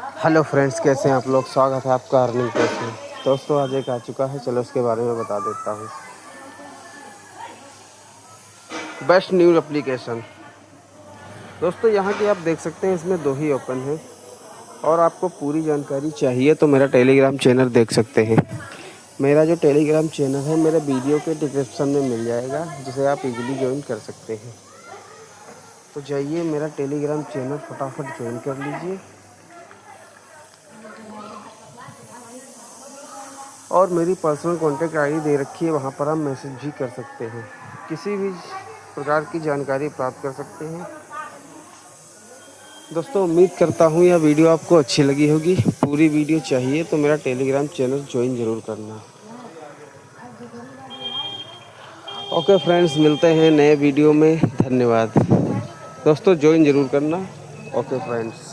Hello friends, कैसे हैं आप लोग। स्वागत है आपका अर्निंग कैसे। दोस्तों आज एक आ चुका है, चलो उसके बारे में बता देता हूँ। Best new application. दोस्तों यहाँ की आप देख सकते हैं, इसमें 2 ही ओपन है और आपको पूरी जानकारी चाहिए तो मेरा टेलीग्राम चैनल देख सकते हैं। मेरा जो टेलीग्राम चैनल है मेरे वीडियो के डिस्क्रिप्शन में मिल जाएगा, जिसे आप इजीली ज्वाइन कर सकते हैं। तो जाइए मेरा टेलीग्राम चैनल फटाफट ज्वाइन कर लीजिए और मेरी पर्सनल कॉन्टैक्ट आईडी दे रखी है, वहाँ पर आप मैसेज भी कर सकते हैं, किसी भी प्रकार की जानकारी प्राप्त कर सकते हैं। दोस्तों उम्मीद करता हूँ यह वीडियो आपको अच्छी लगी होगी। पूरी वीडियो चाहिए तो मेरा टेलीग्राम चैनल ज्वाइन ज़रूर करना। ओके फ्रेंड्स, मिलते हैं नए वीडियो में। धन्यवाद दोस्तों, ज्वाइन ज़रूर करना। Okay friends.